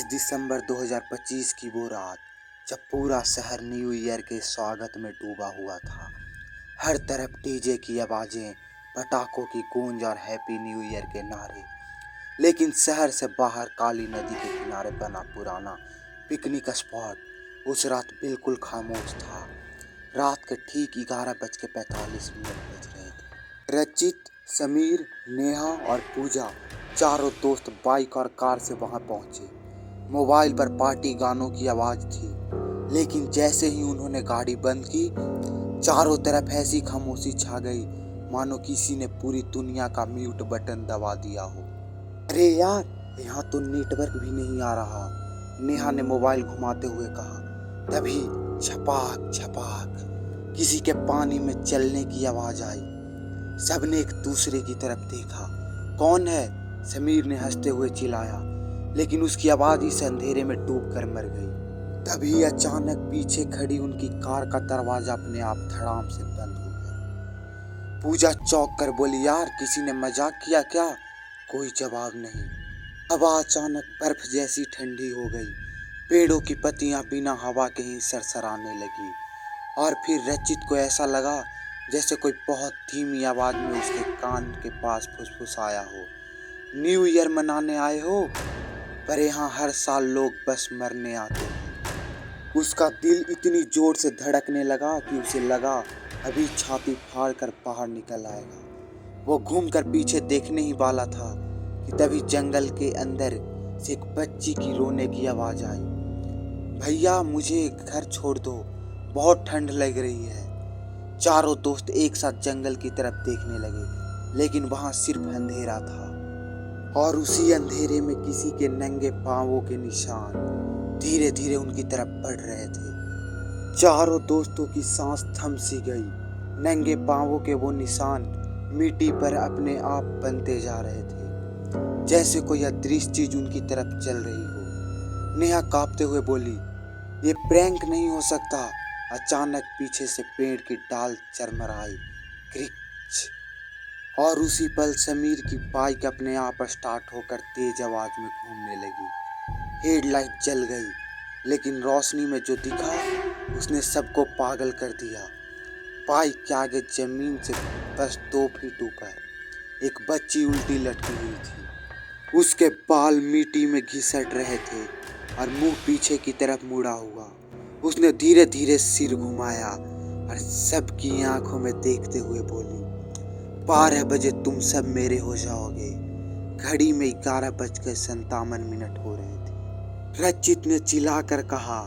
दिसंबर 2025 की वो रात जब पूरा शहर न्यू ईयर के स्वागत में डूबा हुआ था। हर तरफ डीजे की आवाज़ें, पटाखों की गूंज और हैप्पी न्यू ईयर के नारे। लेकिन शहर से बाहर काली नदी के किनारे बना पुराना पिकनिक स्पॉट उस रात बिल्कुल खामोश था। रात के ठीक 11:45 बज रहे थे। रचित, समीर, नेहा और पूजा चारों दोस्त बाइक और कार से वहां पहुंचे। मोबाइल पर पार्टी गानों की आवाज़ थी, लेकिन जैसे ही उन्होंने गाड़ी बंद की, चारों तरफ ऐसी खामोशी छा गई मानो किसी ने पूरी दुनिया का म्यूट बटन दबा दिया हो। अरे यार, यहाँ तो नेटवर्क भी नहीं आ रहा, नेहा ने मोबाइल घुमाते हुए कहा। तभी छपाक छपाक किसी के पानी में चलने की आवाज़ आई। सबने एक दूसरे की तरफ देखा। कौन है? समीर ने हंसते हुए चिल्लाया, लेकिन उसकी आवाज़ इस अंधेरे में डूब कर मर गई। तभी अचानक पीछे खड़ी उनकी कार का दरवाजा अपने आप धड़ाम से बंद हो गया। पूजा चौंक कर बोली, यार किसी ने मजाक किया क्या? कोई जवाब नहीं। हवा अचानक बर्फ जैसी ठंडी हो गई। पेड़ों की पत्तियां बिना हवा के ही सरसराने लगी और फिर रचित को ऐसा लगा जैसे कोई बहुत धीमी आवाज में उसके कान के पास फुसफुसाया हो, न्यू ईयर मनाने आए हो? पर यहाँ हर साल लोग बस मरने आते हैं। उसका दिल इतनी जोर से धड़कने लगा कि उसे लगा अभी छाती फाड़ कर बाहर निकल आएगा। वो घूमकर पीछे देखने ही वाला था कि तभी जंगल के अंदर से एक बच्ची की रोने की आवाज आई। भैया मुझे घर छोड़ दो, बहुत ठंड लग रही है। चारों दोस्त एक साथ जंगल की तरफ देखने लगे, लेकिन वहां सिर्फ अंधेरा था और उसी अंधेरे में किसी के नंगे पांवों के निशान धीरे धीरे उनकी तरफ बढ़ रहे थे। चारों दोस्तों की सांस थम सी गई। नंगे पांवों के वो निशान मिट्टी पर अपने आप बनते जा रहे थे, जैसे कोई अदृश्य चीज उनकी तरफ चल रही हो। नेहा कांपते हुए बोली, ये प्रैंक नहीं हो सकता। अचानक पीछे से पेड़ की डाल चरमराई, क्रिच, और उसी पल समीर की बाइक अपने आप स्टार्ट होकर तेज आवाज में घूमने लगी। हेडलाइट जल गई, लेकिन रोशनी में जो दिखा उसने सबको पागल कर दिया। बाइक के आगे जमीन से बस 2 फीट ऊपर एक बच्ची उल्टी लटकी हुई थी। उसके बाल मिट्टी में घिसट रहे थे और मुंह पीछे की तरफ मुड़ा हुआ। उसने धीरे धीरे सिर घुमाया और सबकी आंखों में देखते हुए बोली, 12 बजे तुम सब मेरे हो जाओगे। घड़ी में 11:57 हो रहे थे। रचित ने चिल्लाकर कहा,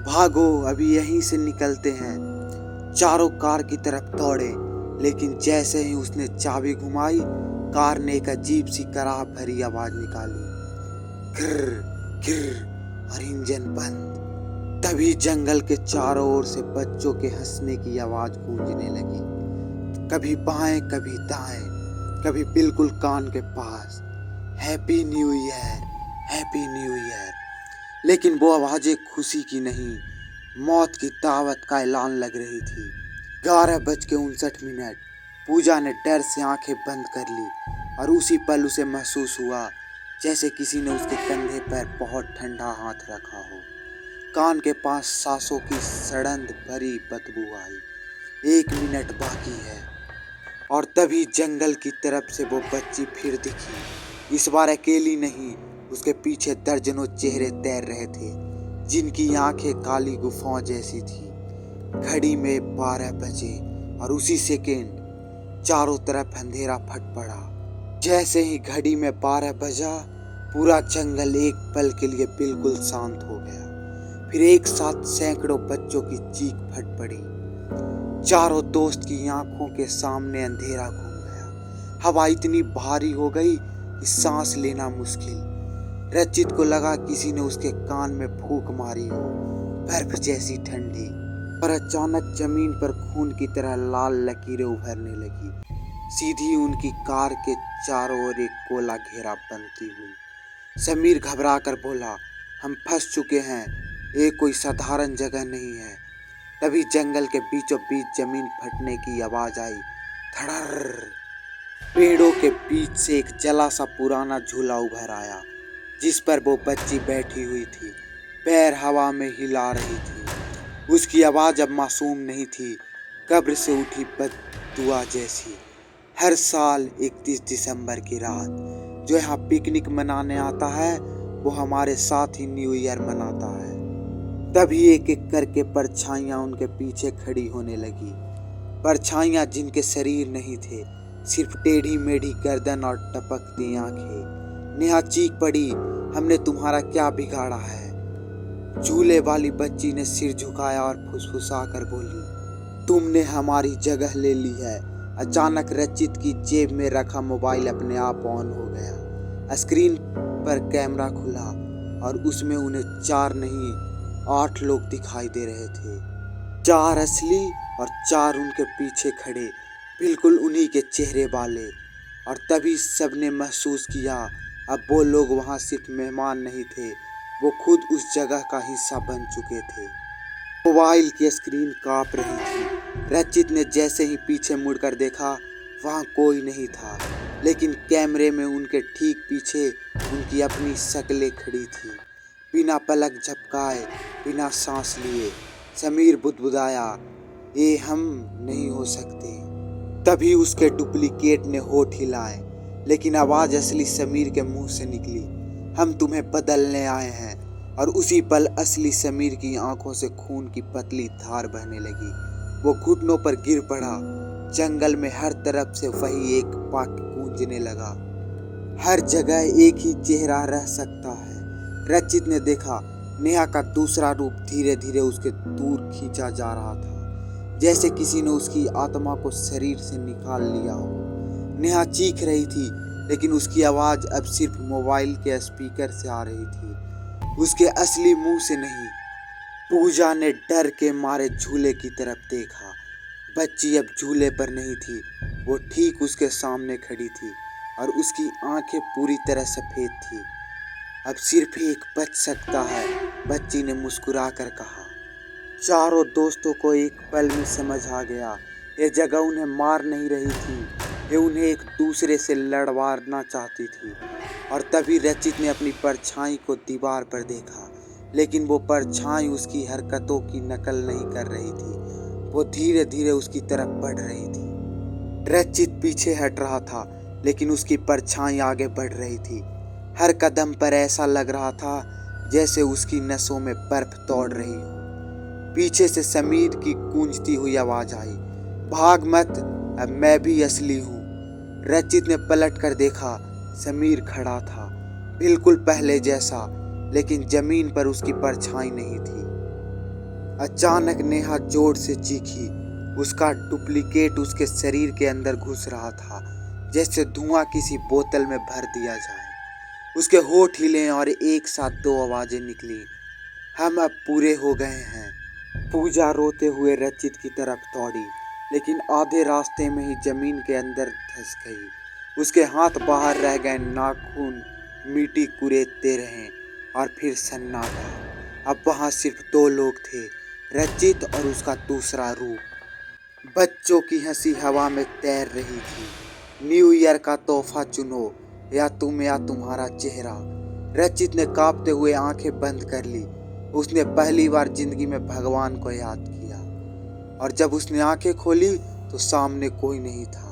भागो, अभी यहीं से निकलते हैं। चारों कार की तरफ दौड़े, लेकिन जैसे ही उसने चाबी घुमाई, कार ने एक अजीब सी कराह भरी आवाज निकाली, घिर घिर, और इंजन बंद। तभी जंगल के चारों ओर से बच्चों के हंसने की आवाज गूंजने लगी, कभी बाएं कभी दाएं, कभी बिल्कुल कान के पास, happy new year, happy new year. लेकिन वो आवाजें खुशी की नहीं, मौत की दावत का ऐलान लग रही थी। 11:59। पूजा ने डर से आंखें बंद कर ली और उसी पल उसे महसूस हुआ जैसे किसी ने उसके कंधे पर बहुत ठंडा हाथ रखा हो। कान के पास सांसों की सड़न भरी बदबू आई। 1 मिनट बाकी है। और तभी जंगल की तरफ से वो बच्ची फिर दिखी। इस बार अकेली नहीं, उसके पीछे दर्जनों चेहरे तैर रहे थे, जिनकी आंखें काली गुफाओं जैसी थी। घड़ी में 12 बजे और उसी सेकेंड चारों तरफ अंधेरा फट पड़ा। जैसे ही घड़ी में 12 बजा, पूरा जंगल एक पल के लिए बिल्कुल शांत हो गया। फिर एक साथ सैकड़ों बच्चों की चीख फट पड़ी। चारों दोस्त की आंखों के सामने अंधेरा घूम गया। हवा इतनी भारी हो गई कि सांस लेना मुश्किल। रचित को लगा किसी ने उसके कान में फूंक मारी हो, बर्फ जैसी ठंडी। और अचानक जमीन पर खून की तरह लाल लकीरें उभरने लगी, सीधी उनकी कार के चारों ओर एक गोला घेरा बनती हुई। समीर घबरा कर बोला, हम फंस चुके हैं, ये कोई साधारण जगह नहीं है। तभी जंगल के बीचों बीच जमीन फटने की आवाज आई, धड़र। पेड़ों के बीच से एक जला सा पुराना झूला उभर आया, जिस पर वो बच्ची बैठी हुई थी, पैर हवा में हिला रही थी। उसकी आवाज़ अब मासूम नहीं थी, कब्र से उठी बद्दुआ जैसी। हर साल 31 दिसंबर की रात जो यहाँ पिकनिक मनाने आता है, वो हमारे साथ ही न्यू ईयर मनाता है। तभी एक एक करके परछाइयाँ उनके पीछे खड़ी होने लगी। परछाइयाँ जिनके शरीर नहीं थे, सिर्फ टेढ़ी मेढ़ी गर्दन और टपकती आंखें। नेहा चीख पड़ी, हमने तुम्हारा क्या बिगाड़ा है? झूले वाली बच्ची ने सिर झुकाया और फुसफुसा कर बोली, तुमने हमारी जगह ले ली है। अचानक रचित की जेब में रखा मोबाइल अपने आप ऑन हो गया। स्क्रीन पर कैमरा खुला और उसमें उन्हें 4 नहीं 8 लोग दिखाई दे रहे थे। 4 असली और 4 उनके पीछे खड़े, बिल्कुल उन्हीं के चेहरे वाले। और तभी सबने महसूस किया, अब वो लोग वहाँ सिर्फ मेहमान नहीं थे, वो खुद उस जगह का हिस्सा बन चुके थे। मोबाइल की स्क्रीन कांप रही थी। रचित ने जैसे ही पीछे मुड़कर देखा, वहाँ कोई नहीं था, लेकिन कैमरे में उनके ठीक पीछे उनकी अपनी शक्लें खड़ी थी। बिना पलक झपकाए, बिना सांस लिए समीर बुदबुदाया, ये हम नहीं हो सकते। तभी उसके डुप्लीकेट ने होठ हिलाए, लेकिन आवाज़ असली समीर के मुंह से निकली, हम तुम्हें बदलने आए हैं। और उसी पल असली समीर की आंखों से खून की पतली धार बहने लगी। वो घुटनों पर गिर पड़ा। जंगल में हर तरफ से वही एक वाक्य गूंजने लगा, हर जगह एक ही चेहरा रह सकता है। रचित ने देखा, नेहा का दूसरा रूप धीरे धीरे उसके दूर खींचा जा रहा था, जैसे किसी ने उसकी आत्मा को शरीर से निकाल लिया हो। नेहा चीख रही थी, लेकिन उसकी आवाज़ अब सिर्फ मोबाइल के स्पीकर से आ रही थी, उसके असली मुंह से नहीं। पूजा ने डर के मारे झूले की तरफ देखा। बच्ची अब झूले पर नहीं थी, वो ठीक उसके सामने खड़ी थी और उसकी आंखें पूरी तरह सफ़ेद थी। अब सिर्फ एक बच सकता है, बच्ची ने मुस्कुरा कर कहा। चारों दोस्तों को एक पल में समझ आ गया, ये जगह उन्हें मार नहीं रही थी, ये उन्हें एक दूसरे से लड़वाना चाहती थी। और तभी रचित ने अपनी परछाई को दीवार पर देखा, लेकिन वो परछाई उसकी हरकतों की नकल नहीं कर रही थी, वो धीरे धीरे उसकी तरफ बढ़ रही थी। रचित पीछे हट रहा था, लेकिन उसकी परछाई आगे बढ़ रही थी। हर कदम पर ऐसा लग रहा था जैसे उसकी नसों में बर्फ दौड़ रही हो। पीछे से समीर की गूंजती हुई आवाज आई, भाग मत, अब मैं भी असली हूँ। रचित ने पलट कर देखा, समीर खड़ा था, बिल्कुल पहले जैसा, लेकिन जमीन पर उसकी परछाई नहीं थी। अचानक नेहा जोर से चीखी, उसका डुप्लीकेट उसके शरीर के अंदर घुस रहा था, जैसे धुआं किसी बोतल में भर दिया जाए। उसके होठ हिले और एक साथ 2 आवाजें निकली, हम अब पूरे हो गए हैं। पूजा रोते हुए रचित की तरफ दौड़ी, लेकिन आधे रास्ते में ही जमीन के अंदर धंस गई। उसके हाथ बाहर रह गए, नाखून मिट्टी कुरेदते रहे और फिर सन्नाटा। अब वहाँ सिर्फ 2 लोग थे, रचित और उसका दूसरा रूप। बच्चों की हंसी हवा में तैर रही थी, न्यू ईयर का तोहफा चुनो, या तुम या तुम्हारा चेहरा। रचित ने कांपते हुए आंखें बंद कर ली। उसने पहली बार जिंदगी में भगवान को याद किया, और जब उसने आंखें खोली तो सामने कोई नहीं था।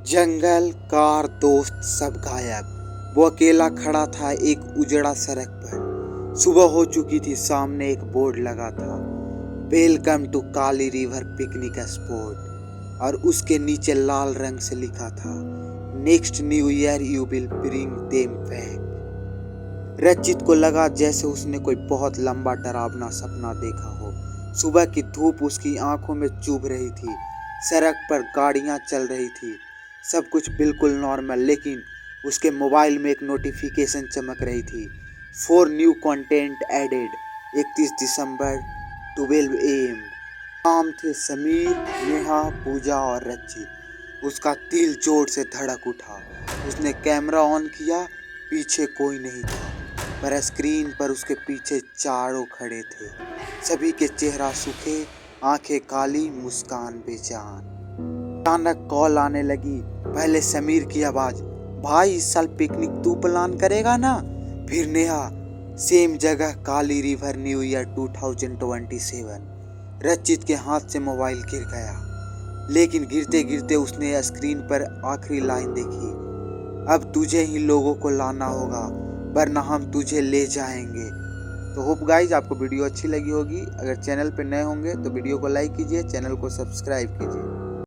जंगल, कार, दोस्त सब गायब। वो अकेला खड़ा था एक उजड़ा सड़क पर। सुबह हो चुकी थी, सामने एक बोर्ड लगा था, welcome to Kali river picnic spot, और उसके नीचे लाल रंग से लिखा था, next new year you will bring them back. Rachit को लगा जैसे उसने कोई बहुत लंबा डरावना सपना देखा हो। सुबह की धूप उसकी आंखों में चुभ रही थी, सड़क पर गाड़ियां चल रही थी, सब कुछ बिल्कुल नॉर्मल, लेकिन उसके मोबाइल में एक नोटिफिकेशन चमक रही थी, 4 न्यू कंटेंट एडेड, 31 दिसंबर 12 AM। नाम थे समीर, नेहा, पूजा और रचित। उसका दिल जोर से धड़क उठा। उसने कैमरा ऑन किया, पीछे कोई नहीं था, पर स्क्रीन पर उसके पीछे चारों खड़े थे, सभी के चेहरा सूखे, आंखें काली, मुस्कान बेजान। अचानक कॉल आने लगी। पहले समीर की आवाज, भाई इस साल पिकनिक तू प्लान करेगा ना? फिर नेहा, सेम जगह, काली रिवर, न्यू ईयर 2027। रचित के हाथ से मोबाइल गिर गया, लेकिन गिरते गिरते उसने स्क्रीन पर आखिरी लाइन देखी, अब तुझे ही लोगों को लाना होगा वरना हम तुझे ले जाएंगे। तो होप गाइज आपको वीडियो अच्छी लगी होगी। अगर चैनल पर नए होंगे तो वीडियो को लाइक कीजिए, चैनल को सब्सक्राइब कीजिए।